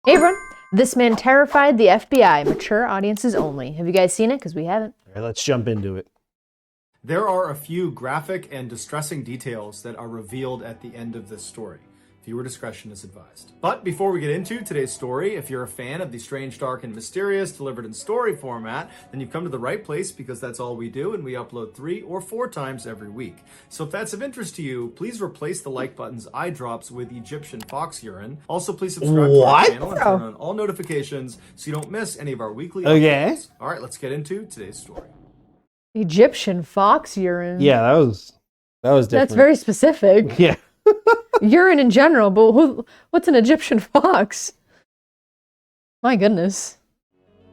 Hey everyone, This Man Terrified the FBI, mature audiences only. Have you guys seen it? Because we haven't. All right, let's jump into it. There are a few graphic and distressing details that are revealed at the end of this story. Viewer discretion is advised. But before we get into today's story, if you're a fan of the strange, dark, and mysterious delivered in story format, then you've come to the right place because that's all we do, and we upload 3 or 4 times every week. So if that's of interest to you, please replace the like button's eye drops with Egyptian fox urine. Also, please subscribe to our channel and turn on all notifications so you don't miss any of our weekly uploads. All right, let's get into today's story. Egyptian fox urine. Yeah, that was different. That's very specific. Yeah. Urine in general, but what's an Egyptian fox? My goodness.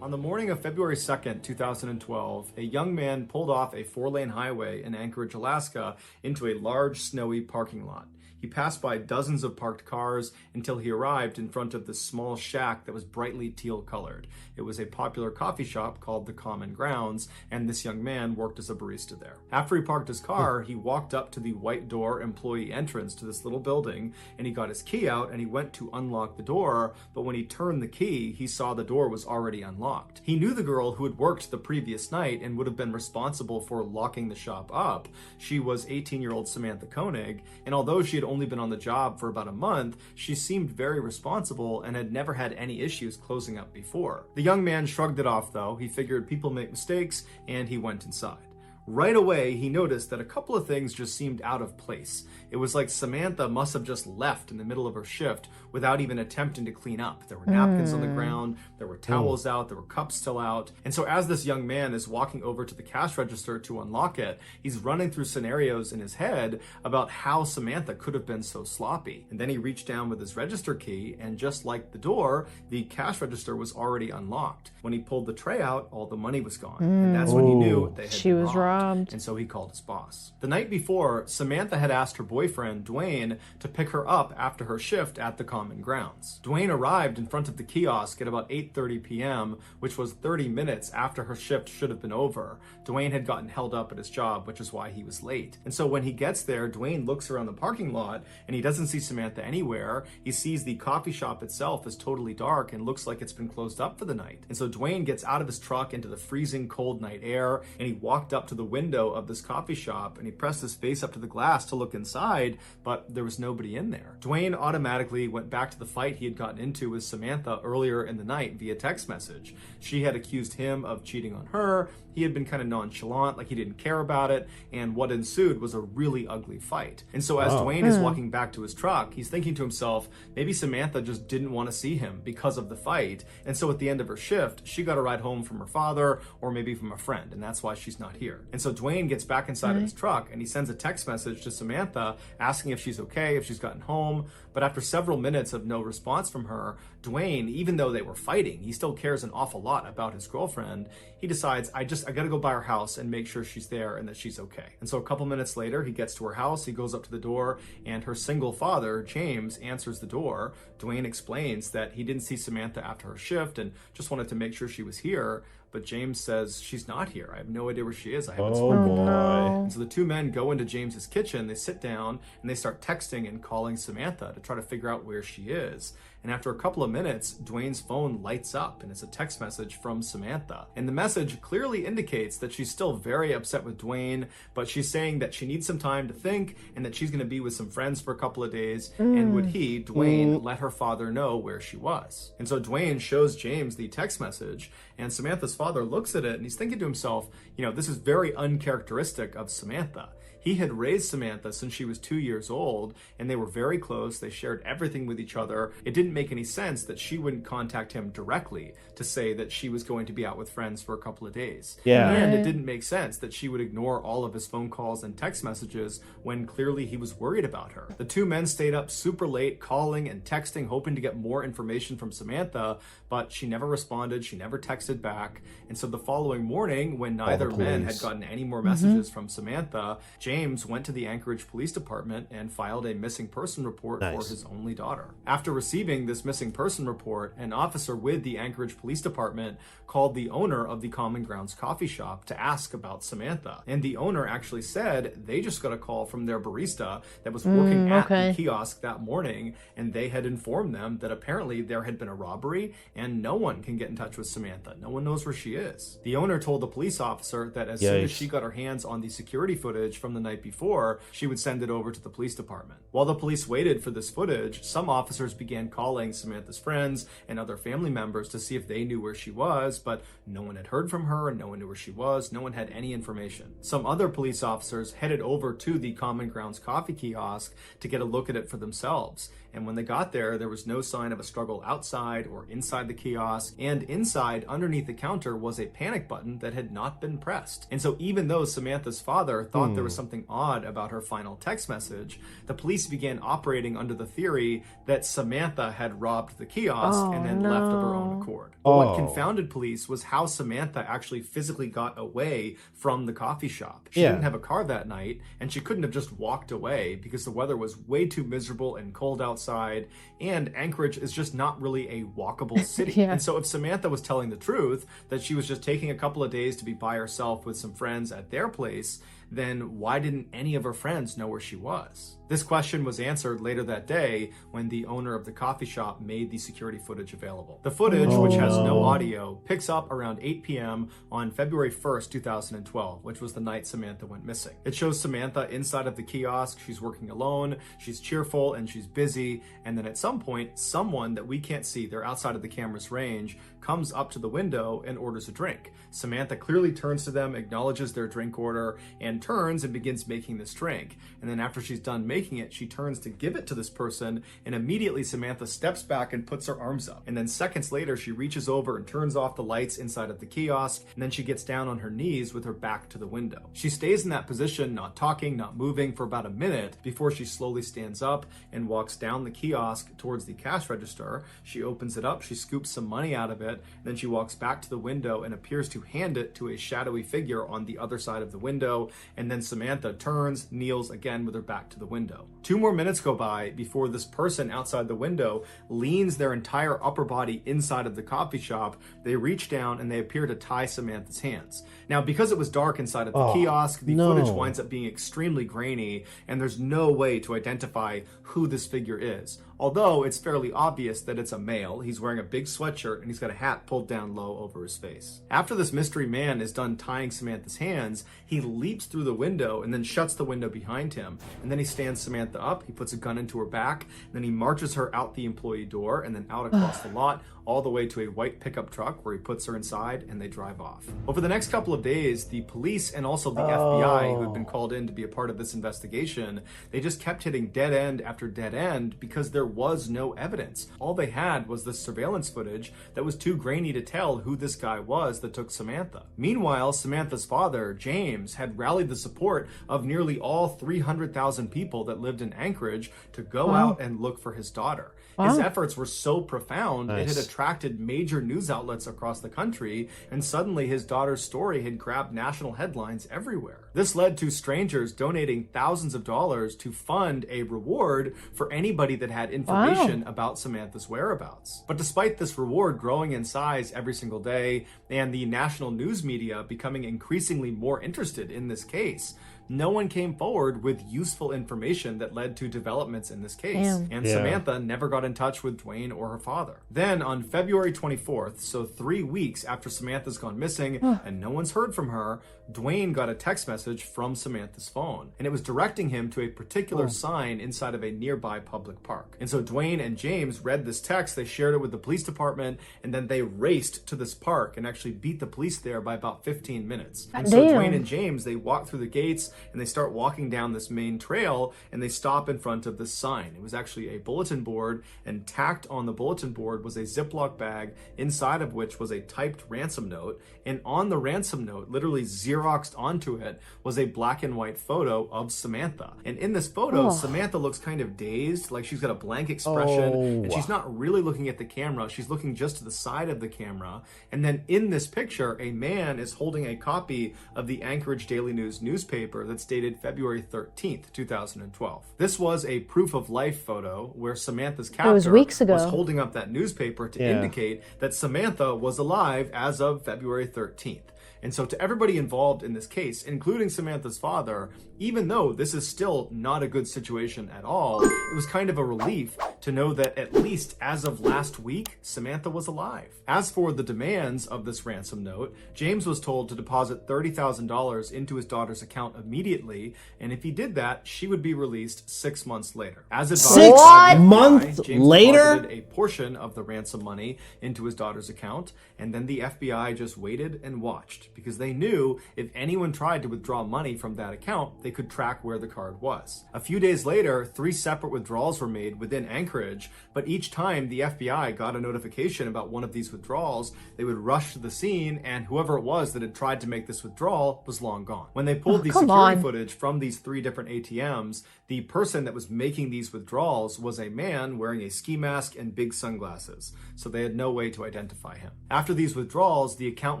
On the morning of February 2nd, 2012, a young man pulled off a 4-lane highway in Anchorage, Alaska, into a large, snowy parking lot. He passed by dozens of parked cars until he arrived in front of this small shack that was brightly teal-colored. It was a popular coffee shop called the Common Grounds, and this young man worked as a barista there. After he parked his car, he walked up to the white door employee entrance to this little building, and he got his key out and he went to unlock the door, but when he turned the key, he saw the door was already unlocked. He knew the girl who had worked the previous night and would have been responsible for locking the shop up. She was 18-year-old Samantha Koenig, and although she had only been on the job for about a month, she seemed very responsible and had never had any issues closing up before. The young man shrugged it off though. He figured people make mistakes, and he went inside. Right away, he noticed that a couple of things just seemed out of place. It was like Samantha must have just left in the middle of her shift without even attempting to clean up. There were napkins on the ground, there were towels out, there were cups still out. And so as this young man is walking over to the cash register to unlock it, he's running through scenarios in his head about how Samantha could have been so sloppy. And then he reached down with his register key, and just like the door, the cash register was already unlocked. When he pulled the tray out, all the money was gone. And that's when he knew they had been robbed. And so he called his boss. The night before, Samantha had asked her boyfriend, Dwayne, to pick her up after her shift at the Common Grounds. Dwayne arrived in front of the kiosk at about 8:30 p.m., which was 30 minutes after her shift should have been over. Dwayne had gotten held up at his job, which is why he was late. And so when he gets there, Dwayne looks around the parking lot and he doesn't see Samantha anywhere. He sees the coffee shop itself is totally dark and looks like it's been closed up for the night. And so Dwayne gets out of his truck into the freezing cold night air, and he walked up to the window of this coffee shop and he pressed his face up to the glass to look inside, but there was nobody in there. Dwayne automatically went back to the fight he had gotten into with Samantha earlier in the night via text message. She had accused him of cheating on her. He had been kind of nonchalant, like he didn't care about it, and what ensued was a really ugly fight. And so as Dwayne is walking back to his truck, he's thinking to himself, maybe Samantha just didn't want to see him because of the fight, and so at the end of her shift, she got a ride home from her father or maybe from a friend, and that's why she's not here. And so Dwayne gets back inside of his truck and he sends a text message to Samantha asking if she's okay, if she's gotten home, but after several minutes of no response from her, Dwayne, even though they were fighting, he still cares an awful lot about his girlfriend. He decides, I gotta go by her house and make sure she's there and that she's okay. And so a couple minutes later, he gets to her house, he goes up to the door, and her single father, James, answers the door. Dwayne explains that he didn't see Samantha after her shift and just wanted to make sure she was here. But James says, she's not here. I have no idea where she is. I haven't seen her. No. And so the two men go into James's kitchen, they sit down, and they start texting and calling Samantha to try to figure out where she is. And after a couple of minutes, Dwayne's phone lights up, and it's a text message from Samantha. And the message clearly indicates that she's still very upset with Dwayne, but she's saying that she needs some time to think and that she's going to be with some friends for a couple of days. And would he, Dwayne, let her father know where she was? And so Dwayne shows James the text message, and Samantha's father looks at it and he's thinking to himself, you know, this is very uncharacteristic of Samantha. He had raised Samantha since she was 2 years old, and they were very close. They shared everything with each other. It didn't make any sense that she wouldn't contact him directly to say that she was going to be out with friends for a couple of days. Yeah. And it didn't make sense that she would ignore all of his phone calls and text messages when clearly he was worried about her. The two men stayed up super late, calling and texting, hoping to get more information from Samantha, but she never responded. She never texted back. And so the following morning, when neither man had gotten any more messages from Samantha, James James went to the Anchorage Police Department and filed a missing person report for his only daughter. After receiving this missing person report, an officer with the Anchorage Police Department called the owner of the Common Grounds coffee shop to ask about Samantha. And the owner actually said they just got a call from their barista that was working at the kiosk that morning, and they had informed them that apparently there had been a robbery and no one can get in touch with Samantha. No one knows where she is. The owner told the police officer that as soon as she got her hands on the security footage from the night before, she would send it over to the police department. While the police waited for this footage, some officers began calling Samantha's friends and other family members to see if they knew where she was, but no one had heard from her and no one knew where she was. No one had any information. Some other police officers headed over to the Common Grounds coffee kiosk to get a look at it for themselves. And when they got there was no sign of a struggle outside or inside the kiosk, and inside, underneath the counter, was a panic button that had not been pressed. And so even though Samantha's father thought there was something odd about her final text message, the police began operating under the theory that Samantha had robbed the kiosk and then left of her own accord. But what confounded police was how Samantha actually physically got away from the coffee shop. She didn't have a car that night, and she couldn't have just walked away because the weather was way too miserable and cold outside, and Anchorage is just not really a walkable city. And so if Samantha was telling the truth, that she was just taking a couple of days to be by herself with some friends at their place, then why didn't any of her friends know where she was? This question was answered later that day when the owner of the coffee shop made the security footage available. The footage, which has no audio, picks up around 8 p.m. on February 1st, 2012, which was the night Samantha went missing. It shows Samantha inside of the kiosk. She's working alone, she's cheerful, and she's busy. And then at some point, someone that we can't see, they're outside of the camera's range, comes up to the window and orders a drink. Samantha clearly turns to them, acknowledges their drink order, and turns and begins making this drink. And then after she's done making it, she turns to give it to this person, and immediately Samantha steps back and puts her arms up. And then seconds later, she reaches over and turns off the lights inside of the kiosk, and then she gets down on her knees with her back to the window. She stays in that position, not talking, not moving, for about a minute before she slowly stands up and walks down the kiosk towards the cash register. She opens it up, she scoops some money out of it, and then she walks back to the window and appears to hand it to a shadowy figure on the other side of the window, and then Samantha turns, kneels again with her back to the window. 2 more minutes go by before this person outside the window leans their entire upper body inside of the coffee shop. They reach down and they appear to tie Samantha's hands. Now, because it was dark inside of the kiosk, the footage winds up being extremely grainy, and there's no way to identify who this figure is. Although it's fairly obvious that it's a male. He's wearing a big sweatshirt and he's got a hat pulled down low over his face. After this mystery man is done tying Samantha's hands, he leaps through the window and then shuts the window behind him. And then he stands Samantha up, he puts a gun into her back, and then he marches her out the employee door and then out across the lot, all the way to a white pickup truck where he puts her inside and they drive off. Over the next couple of days, the police and also the FBI, who had been called in to be a part of this investigation, they just kept hitting dead end after dead end because there was no evidence. All they had was this surveillance footage that was too grainy to tell who this guy was that took Samantha. Meanwhile, Samantha's father, James, had rallied the support of nearly all 300,000 people that lived in Anchorage to go out and look for his daughter. His efforts were so profound, it had attracted major news outlets across the country, and suddenly his daughter's story had grabbed national headlines everywhere. This led to strangers donating thousands of dollars to fund a reward for anybody that had information about Samantha's whereabouts. But despite this reward growing in size every single day, and the national news media becoming increasingly more interested in this case, no one came forward with useful information that led to developments in this case. And Samantha never got in touch with Dwayne or her father. Then on February 24th, so 3 weeks after Samantha's gone missing and no one's heard from her, Dwayne got a text message from Samantha's phone, and it was directing him to a particular sign inside of a nearby public park. And so Dwayne and James read this text, they shared it with the police department, and then they raced to this park and actually beat the police there by about 15 minutes. And so Dwayne and James, they walk through the gates and they start walking down this main trail, and they stop in front of this sign. It was actually a bulletin board, and tacked on the bulletin board was a Ziploc bag inside of which was a typed ransom note, and on the ransom note, literally Xeroxed onto it, was a black and white photo of Samantha. And in this photo, Samantha looks kind of dazed, like she's got a blank expression, and she's not really looking at the camera, she's looking just to the side of the camera. And then in this picture, a man is holding a copy of the Anchorage Daily News newspaper newspaper that's dated February 13th, 2012. This was a proof of life photo where Samantha's captor weeks ago. was holding up that newspaper to indicate that Samantha was alive as of February 13th. And so to everybody involved in this case, including Samantha's father, even though this is still not a good situation at all, it was kind of a relief to know that at least as of last week, Samantha was alive. As for the demands of this ransom note, James was told to deposit $30,000 into his daughter's account immediately, and if he did that, she would be released 6 months later. As advised by the 6 FBI, months James later? deposited a portion of the ransom money into his daughter's account, and then the FBI just waited and watched, because they knew if anyone tried to withdraw money from that account, they could track where the card was. A few days later, 3 separate withdrawals were made within Anchorage, but each time the FBI got a notification about one of these withdrawals, they would rush to the scene, and whoever it was that had tried to make this withdrawal was long gone. When they pulled the security footage from these 3 different ATMs, the person that was making these withdrawals was a man wearing a ski mask and big sunglasses, so they had no way to identify him. After these withdrawals, the account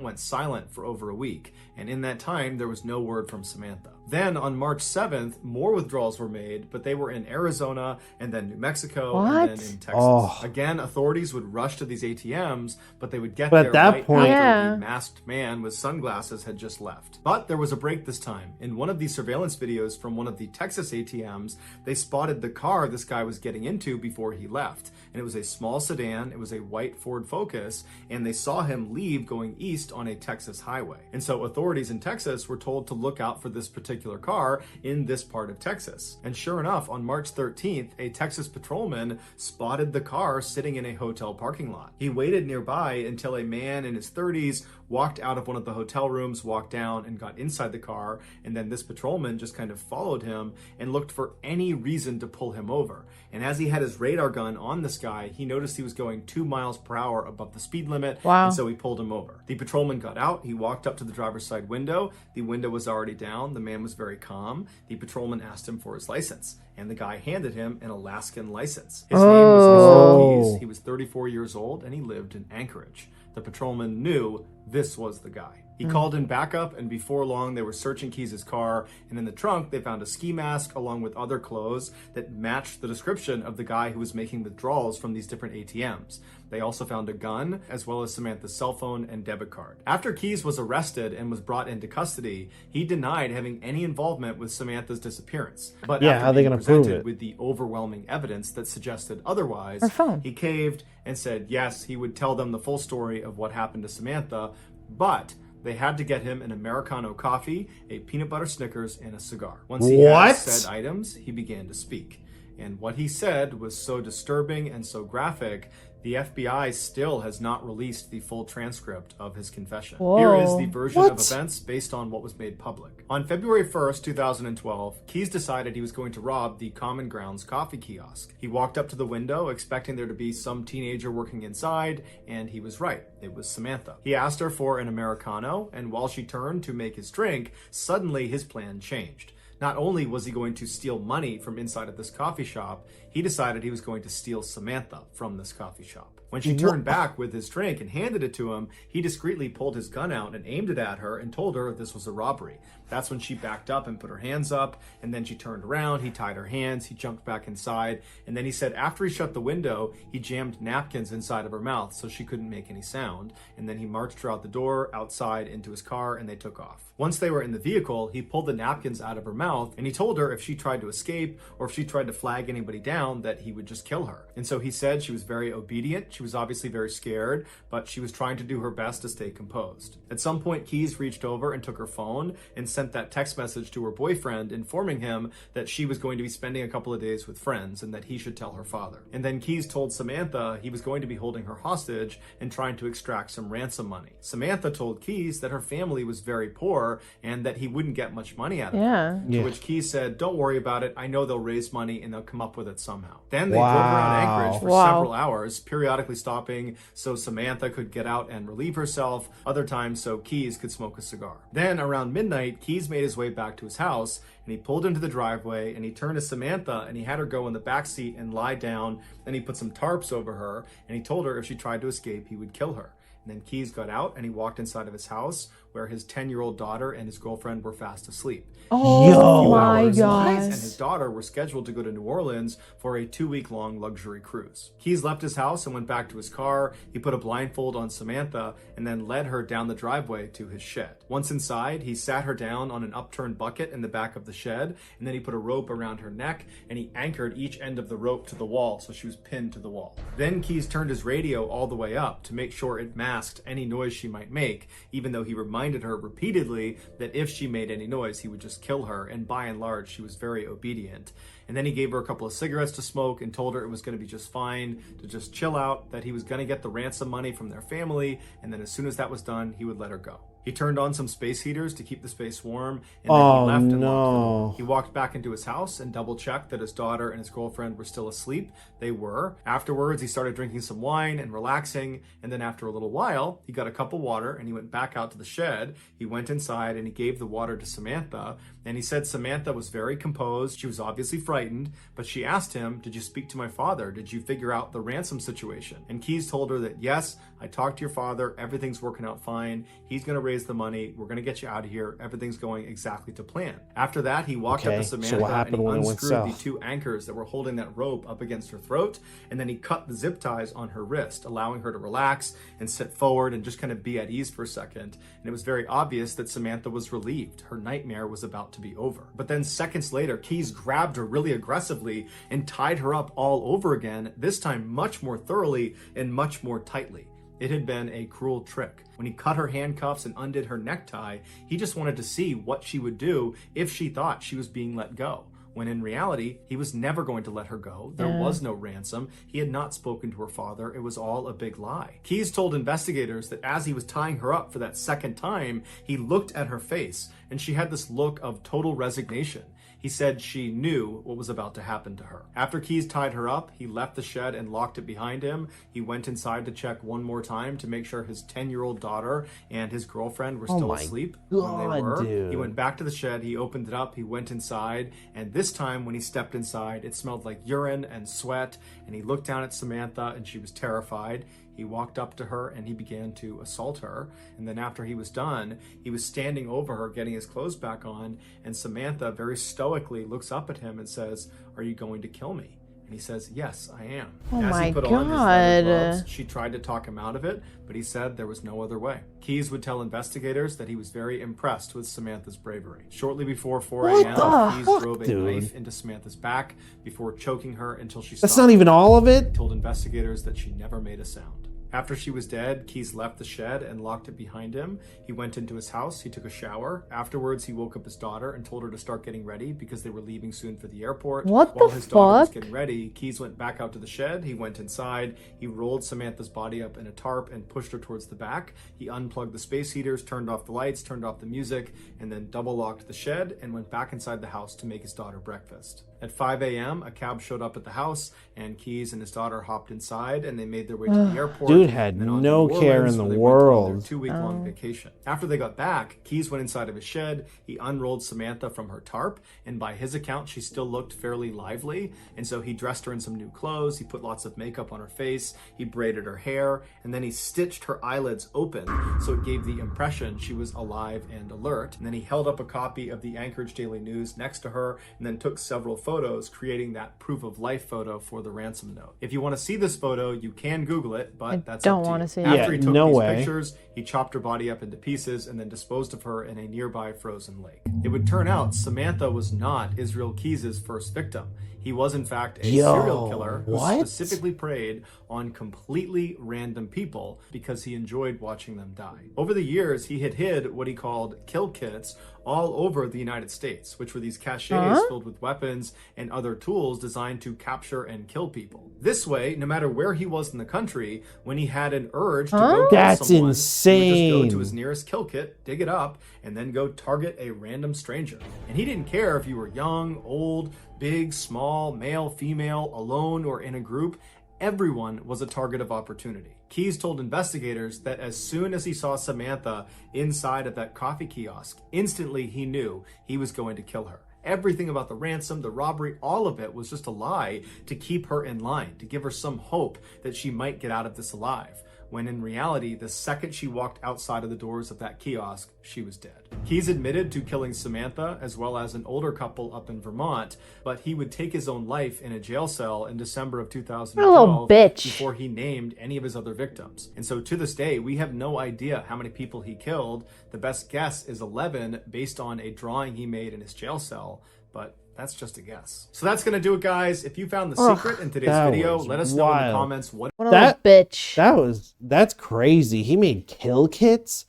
went silent for over a week, and in that time, there was no word from Samantha. Then on March 7th, more withdrawals were made, but they were in Arizona and then New Mexico and then in Texas. Again, authorities would rush to these ATMs, but they would get there right after the masked man with sunglasses had just left. But there was a break this time. In one of these surveillance videos from one of the Texas ATMs, they spotted the car this guy was getting into before he left. And it was a small sedan, it was a white Ford Focus, and they saw him leave going east on a Texas highway. And so authorities in Texas were told to look out for this particular car in this part of Texas. And sure enough, on March 13th, a Texas patrolman spotted the car sitting in a hotel parking lot. He waited nearby until a man in his 30s walked out of one of the hotel rooms, walked down and got inside the car, and then this patrolman just kind of followed him and looked for any reason to pull him over. And as he had his radar gun on this guy, he noticed he was going 2 miles per hour above the speed limit, and so he pulled him over. The patrolman got out, he walked up to the driver's side window, the window was already down, the man was very calm. The patrolman asked him for his license, and the guy handed him an Alaskan license. His name was Mr. Keys, he was 34 years old, and he lived in Anchorage. The patrolman knew this was the guy. He called in backup, and before long, they were searching Keys' car, and in the trunk, they found a ski mask along with other clothes that matched the description of the guy who was making withdrawals from these different ATMs. They also found a gun, as well as Samantha's cell phone and debit card. After Keys was arrested and was brought into custody, he denied having any involvement with Samantha's disappearance. But after how are they being going to prove presented it? with the overwhelming evidence that suggested otherwise, he caved and said yes, he would tell them the full story of what happened to Samantha, but they had to get him an Americano coffee, a peanut butter Snickers, and a cigar. Once he had said items, he began to speak. And what he said was so disturbing and so graphic, the FBI still has not released the full transcript of his confession. Here is the version of events based on what was made public. On February 1st, 2012, Keys decided he was going to rob the Common Grounds coffee kiosk. He walked up to the window expecting there to be some teenager working inside, and he was right. It was Samantha. He asked her for an Americano, and while she turned to make his drink, suddenly his plan changed. Not only was he going to steal money from inside of this coffee shop, he decided he was going to steal Samantha from this coffee shop. When she turned back with his drink and handed it to him, he discreetly pulled his gun out and aimed it at her and told her this was a robbery. That's when she backed up and put her hands up, and then she turned around, he tied her hands, he jumped back inside, and then he said after he shut the window, he jammed napkins inside of her mouth so she couldn't make any sound, and then he marched her out the door, outside, into his car, and they took off. Once they were in the vehicle, he pulled the napkins out of her mouth, and he told her if she tried to escape or if she tried to flag anybody down, that he would just kill her. And so he said she was very obedient, she was obviously very scared, but she was trying to do her best to stay composed. At some point, Keys reached over and took her phone and sent that text message to her boyfriend informing him that she was going to be spending a couple of days with friends and that he should tell her father. And then Keys told Samantha he was going to be holding her hostage and trying to extract some ransom money. Samantha told Keys that her family was very poor and that he wouldn't get much money out of her. To which Keys said, "Don't worry about it. I know they'll raise money and they'll come up with it somehow." Then they drove around Anchorage for several hours, periodically stopping so Samantha could get out and relieve herself, other times so Keys could smoke a cigar. Then around midnight, Keys made his way back to his house and he pulled into the driveway and he turned to Samantha and he had her go in the back seat and lie down. Then he put some tarps over her and he told her if she tried to escape, he would kill her. And then Keys got out and he walked inside of his house, where his 10-year-old daughter and his girlfriend were fast asleep. Oh Yo. my Keys gosh. and his daughter were scheduled to go to New Orleans for a 2-week-long luxury cruise. Keys left his house and went back to his car. He put a blindfold on Samantha and then led her down the driveway to his shed. Once inside, he sat her down on an upturned bucket in the back of the shed, and then he put a rope around her neck and he anchored each end of the rope to the wall so she was pinned to the wall. Then Keys turned his radio all the way up to make sure it masked any noise she might make, even though he reminded her repeatedly that if she made any noise, he would just kill her, and by and large, she was very obedient. And then he gave her a couple of cigarettes to smoke and told her it was going to be just fine, to just chill out, that he was going to get the ransom money from their family, and then as soon as that was done, he would let her go. He turned on some space heaters to keep the space warm, and then he left and locked the door. He walked back into his house and double-checked that his daughter and his girlfriend were still asleep. They were. Afterwards, he started drinking some wine and relaxing, and then after a little while, he got a cup of water and he went back out to the shed. He went inside and he gave the water to Samantha, and he said Samantha was very composed. She was obviously frightened, but she asked him, "Did you speak to my father? Did you figure out the ransom situation?" And Keys told her that, "Yes, I talked to your father. Everything's working out fine. He's going to raise the money. We're going to get you out of here. Everything's going exactly to plan." After that, he walked up to Samantha and he unscrewed the 2 anchors that were holding that rope up against her throat, and then he cut the zip ties on her wrist, allowing her to relax and sit forward and just kind of be at ease for a second. And it was very obvious that Samantha was relieved. Her nightmare was about to be over. But then seconds later, Keys grabbed her really aggressively and tied her up all over again, this time much more thoroughly and much more tightly. It had been a cruel trick. When he cut her handcuffs and undid her necktie, he just wanted to see what she would do if she thought she was being let go. When in reality, he was never going to let her go. There was no ransom. He had not spoken to her father. It was all a big lie. Keys told investigators that as he was tying her up for that second time, he looked at her face, and she had this look of total resignation. He said she knew what was about to happen to her. After Keys tied her up, he left the shed and locked it behind him. He went inside to check one more time to make sure his 10-year-old daughter and his girlfriend were still asleep. When they were, dude. he went back to the shed, he opened it up, he went inside, and this time when he stepped inside, it smelled like urine and sweat, and he looked down at Samantha and she was terrified. He walked up to her and he began to assault her. And then after he was done, he was standing over her, getting his clothes back on. And Samantha very stoically looks up at him and says, "Are you going to kill me?" And he says, "Yes, I am." Oh As my he put on his leather God. gloves, she tried to talk him out of it, but he said there was no other way. Keys would tell investigators that he was very impressed with Samantha's bravery. Shortly before 4 What a.m., the Keys fuck, drove a dude? knife into Samantha's back before choking her until she stopped. That's not even all of it? He told investigators that she never made a sound. After she was dead, Keys left the shed and locked it behind him. He went into his house, he took a shower. Afterwards, he woke up his daughter and told her to start getting ready because they were leaving soon for the airport. What While the his daughter was fuck? getting ready, Keys went back out to the shed. He went inside, he rolled Samantha's body up in a tarp and pushed her towards the back. He unplugged the space heaters, turned off the lights, turned off the music, and then double locked the shed and went back inside the house to make his daughter breakfast. At 5 a.m., a cab showed up at the house, and Keys and his daughter hopped inside, and they made their way to the airport. Dude had and then on to no New care Orleans, in the where they went on their world. 2-week-long vacation. After they got back, Keys went inside of his shed. He unrolled Samantha from her tarp, and by his account, she still looked fairly lively. And so he dressed her in some new clothes. He put lots of makeup on her face. He braided her hair, and then he stitched her eyelids open so it gave the impression she was alive and alert. And then he held up a copy of the Anchorage Daily News next to her, and then took several photos, creating that proof of life photo for the ransom note. If you want to see this photo, you can Google it, but that's don't up to wanna you. see it. After Yeah, he took no these way. pictures, he chopped her body up into pieces and then disposed of her in a nearby frozen lake. It would turn out Samantha was not Israel Keys' first victim. He was in fact a serial killer who what? specifically preyed on completely random people because he enjoyed watching them die. Over the years, he had hid what he called kill kits all over the United States, which were these caches filled with weapons and other tools designed to capture and kill people. This way, no matter where he was in the country, when he had an urge to go kill That's someone, he would insane. just go to his nearest kill kit, dig it up, and then go target a random stranger. And he didn't care if you were young, old, big, small, male, female, alone, or in a group. Everyone was a target of opportunity. Keys told investigators that as soon as he saw Samantha inside of that coffee kiosk, instantly he knew he was going to kill her. Everything about the ransom, the robbery, all of it was just a lie to keep her in line, to give her some hope that she might get out of this alive. when in reality, the second she walked outside of the doors of that kiosk, she was dead. He's admitted to killing Samantha as well as an older couple up in Vermont, but he would take his own life in a jail cell in December of 2012 before he named any of his other victims. And so to this day, we have no idea how many people he killed. The best guess is 11 based on a drawing he made in his jail cell, but that's just a guess. So that's gonna do it, guys. If you found the secret in today's video, let us know in the comments what a little bitch. That's crazy. He made kill kits.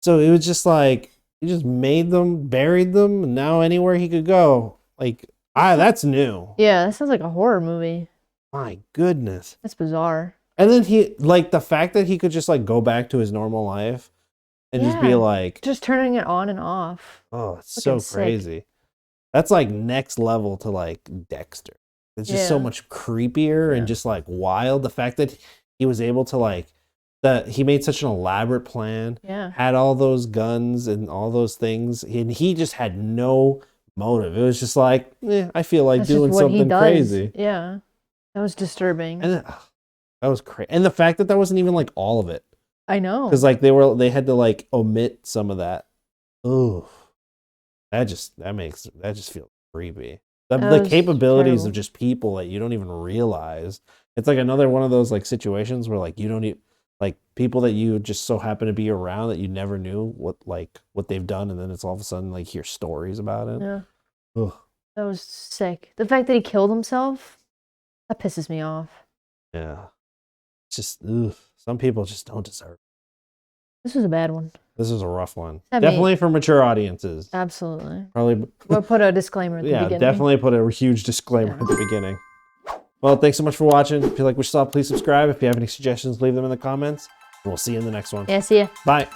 So it was just like he just made them, buried them, and now anywhere he could go. Like that's new. Yeah, that sounds like a horror movie. My goodness. That's bizarre. And then he like the fact that he could just like go back to his normal life and just be like just turning it on and off. Oh, it's so crazy. That's like next level to like Dexter. It's just so much creepier and just like wild. The fact that he was able to like he made such an elaborate plan, had all those guns and all those things, and he just had no motive. It was just like, I feel like doing something crazy. Yeah, that was disturbing. And that was crazy. And the fact that wasn't even like all of it. I know. Because like they had to like omit some of that. Ooh. That just feels creepy. The capabilities of just people that you don't even realize. It's like another one of those like situations where like you don't even like people that you just so happen to be around that you never knew what they've done, and then it's all of a sudden like hear stories about it. Yeah. Ugh. That was sick. The fact that he killed himself, that pisses me off. Yeah. It's just some people just don't deserve it. This was a bad one. This is a rough one. Definitely for mature audiences. Absolutely. Probably. We'll put a disclaimer at the beginning. Yeah, definitely put a huge disclaimer at the beginning. Well, thanks so much for watching. If you like what you saw, please subscribe. If you have any suggestions, leave them in the comments. And we'll see you in the next one. Yeah, see ya. Bye.